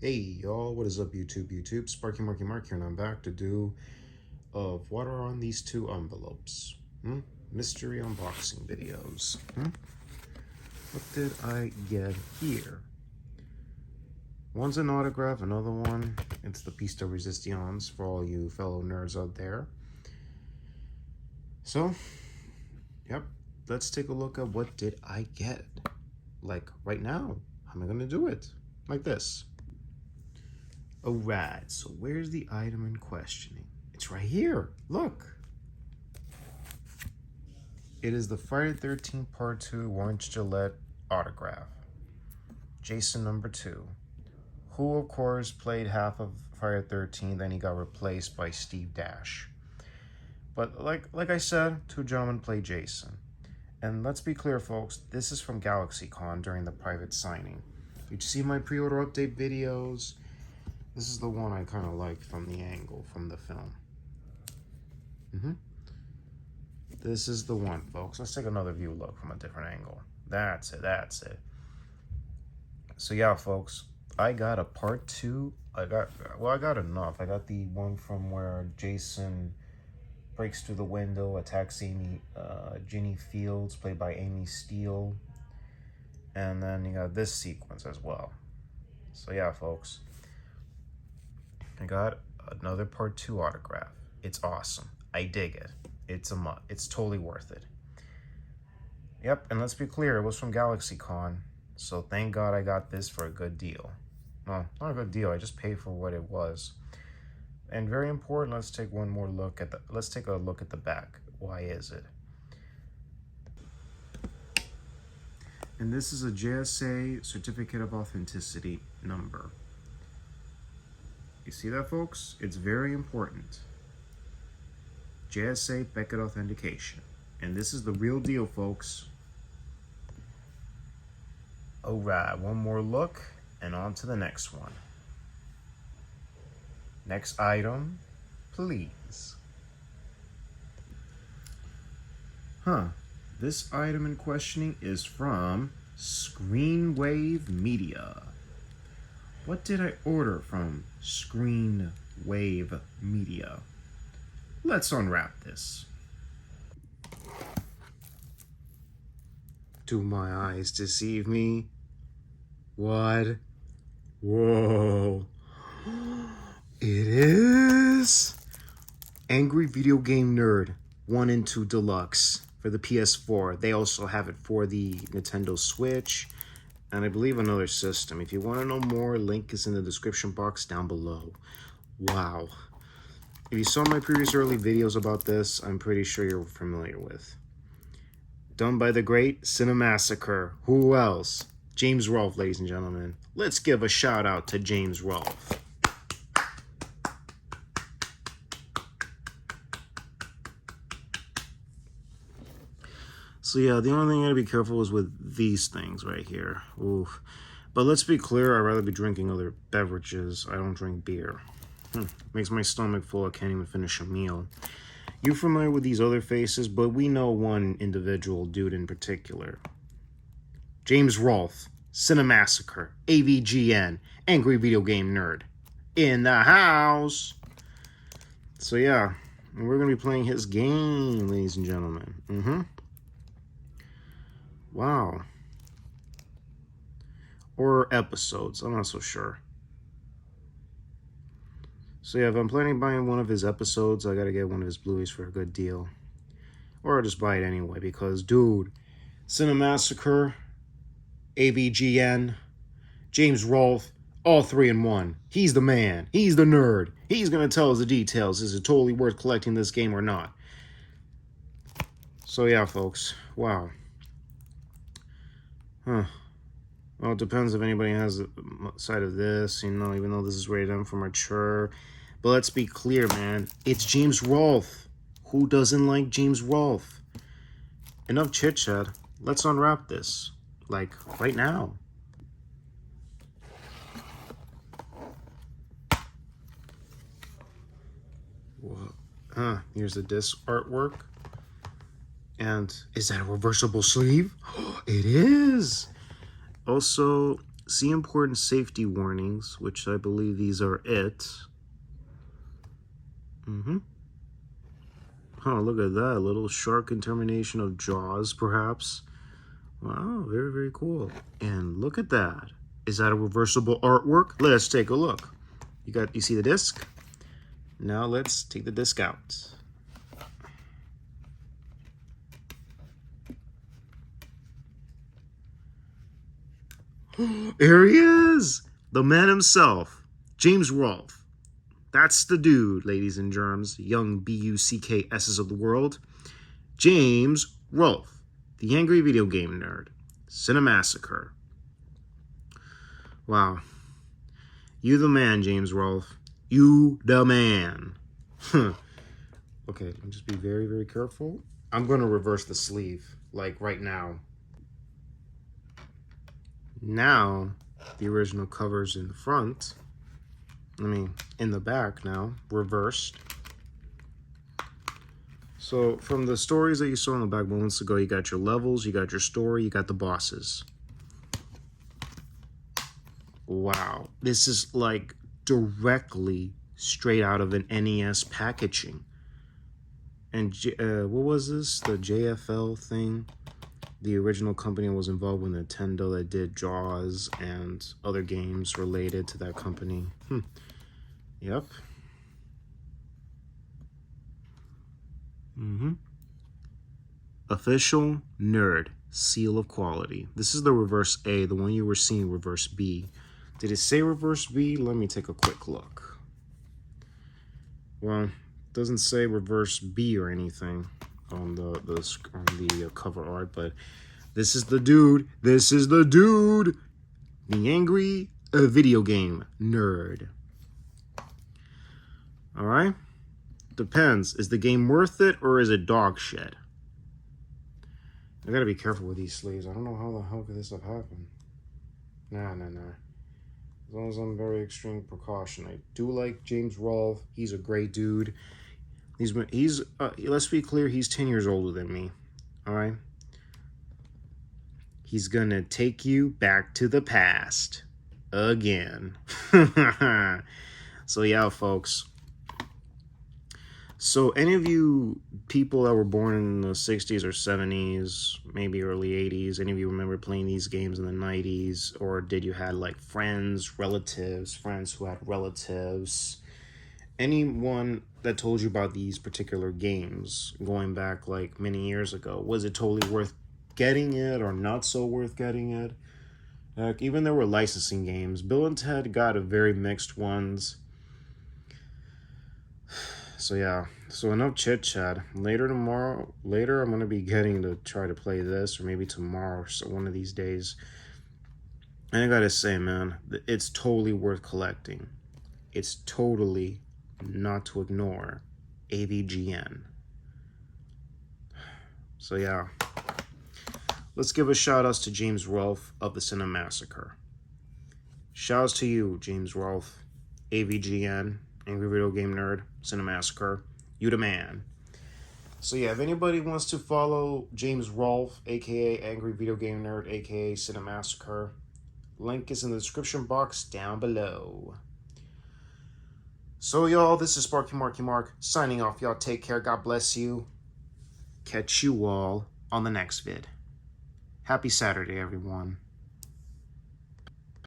Hey y'all, what is up YouTube? Sparky Marky Mark here, and I'm back to do of what are on these two envelopes. Mystery unboxing videos. What did I get here? One's an autograph, another one, it's the piece de resistance for all you fellow nerds out there. So, yep, let's take a look at what did I get. Like right now, how am I gonna do it? Like this. Alright, so where's the item in questioning? It's right here. Look. It is the Friday 13 Part 2 Orange Gillette autograph. Jason number 2. Who, of course, played half of Friday 13, then he got replaced by Steve Dash. But like I said, two gentlemen play Jason. And let's be clear, folks, this is from GalaxyCon during the private signing. You see my pre-order update videos. This is the one I kind of liked from the angle, from the film. This is the one, folks. Let's take another view look from a different angle. That's it. So yeah, folks, I got a part 2. I got enough. I got the one from where Jason breaks through the window, attacks Ginny Fields, played by Amy Steele. And then you got this sequence as well. So yeah, folks, I got another part 2 autograph. It's awesome. I dig it. It's totally worth it. Yep, and let's be clear, it was from GalaxyCon, so thank God I got this for a good deal. Well, not a good deal, I just paid for what it was. And very important, let's take one more look at let's take a look at the back. Why is it? And this is a JSA Certificate of Authenticity number. You see that, folks? It's very important. JSA Beckett Authentication. And this is the real deal, folks. Alright, one more look, and on to the next one. Next item, please. This item in questioning is from ScreenWave Media. What did I order from ScreenWave Media? Let's unwrap this. Do my eyes deceive me? What? Whoa. It is Angry Video Game Nerd 1 and 2 Deluxe for the PS4. They also have it for the Nintendo Switch and I believe another system. If you want to know more, link is in the description box down below. Wow. If you saw my previous early videos about this, I'm pretty sure you're familiar with. Done by the great Cinemassacre. Who else? James Rolfe, ladies and gentlemen. Let's give a shout out to James Rolfe. So yeah, the only thing I gotta be careful is with these things right here. Oof. But let's be clear, I'd rather be drinking other beverages. I don't drink beer. Makes my stomach full, I can't even finish a meal. You're familiar with these other faces, but we know one individual dude in particular. James Rolfe, Cinemassacre, AVGN, Angry Video Game Nerd. In the house! So yeah, we're gonna be playing his game, ladies and gentlemen. Wow. Or episodes, I'm not so sure. So yeah, if I'm planning on buying one of his episodes, I gotta get one of his Blu-rays for a good deal. Or I'll just buy it anyway, because, dude, Cinemassacre, AVGN, James Rolfe, all 3 in 1. He's the man. He's the nerd. He's gonna tell us the details. Is it totally worth collecting this game or not? So yeah, folks. Wow. Well, it depends if anybody has a side of this, you know, even though this is rated M for mature. But let's be clear, man. It's James Rolfe. Who doesn't like James Rolfe? Enough chit-chat. Let's unwrap this. Like, right now. Whoa. Here's the disc artwork. And is that a reversible sleeve? It is! Also, see important safety warnings, which I believe these are it. Oh, look at that. A little shark intermination of jaws, perhaps. Wow, very, very cool. And look at that. Is that a reversible artwork? Let's take a look. You see the disc? Now let's take the disc out. Here he is! The man himself, James Rolfe. That's the dude, ladies and germs, young BUCKSs of the world. James Rolfe, the angry video game nerd. Cinemassacre. Wow. You the man, James Rolfe. You the man. Okay, let me just be very, very careful. I'm going to reverse the sleeve, like right now. Now, the original cover's in the front. In the back now, reversed. So from the stories that you saw in the back moments ago, you got your levels, you got your story, you got the bosses. Wow, this is like directly straight out of an NES packaging. And what was this? The JFL thing? The original company was involved with Nintendo that did Jaws and other games related to that company. Yep. Official nerd seal of quality. This is the reverse A, the one you were seeing reverse B. Did it say reverse B? Let me take a quick look. Well, it doesn't say reverse B or anything on the cover art, but this is the dude. This is the dude. The angry video game nerd. All right. Depends. Is the game worth it or is it dog shit? I gotta be careful with these sleeves. I don't know how the hell could this have happened. Nah. As long as I'm very extreme precaution. I do like James Rolfe. He's a great dude. He's let's be clear, he's 10 years older than me. All right. He's gonna take you back to the past again. So yeah, folks. So any of you people that were born in the 60s or 70s, maybe early 80s, any of you remember playing these games in the 90s? Or did you have like friends, relatives, friends who had relatives? Anyone that told you about these particular games going back like many years ago, was it totally worth getting it or not so worth getting it? Even there were licensing games. Bill and Ted got a very mixed ones. So yeah, so enough chit chat. Later I'm gonna be getting to try to play this, or maybe tomorrow, so one of these days. And I gotta say, man, it's totally worth collecting. It's totally not to ignore AVGN. So yeah, let's give a shout outs to James Rolfe of the Cinemassacre. Shouts to you, James Rolfe, AVGN, Angry Video Game Nerd, Cinemassacre. You the man. So yeah, if anybody wants to follow James Rolfe, aka Angry Video Game Nerd, aka Cinemassacre, link is in the description box down below. So y'all, this is Sparky Marky Mark signing off. Y'all take care. God bless you. Catch you all on the next vid. Happy Saturday, everyone.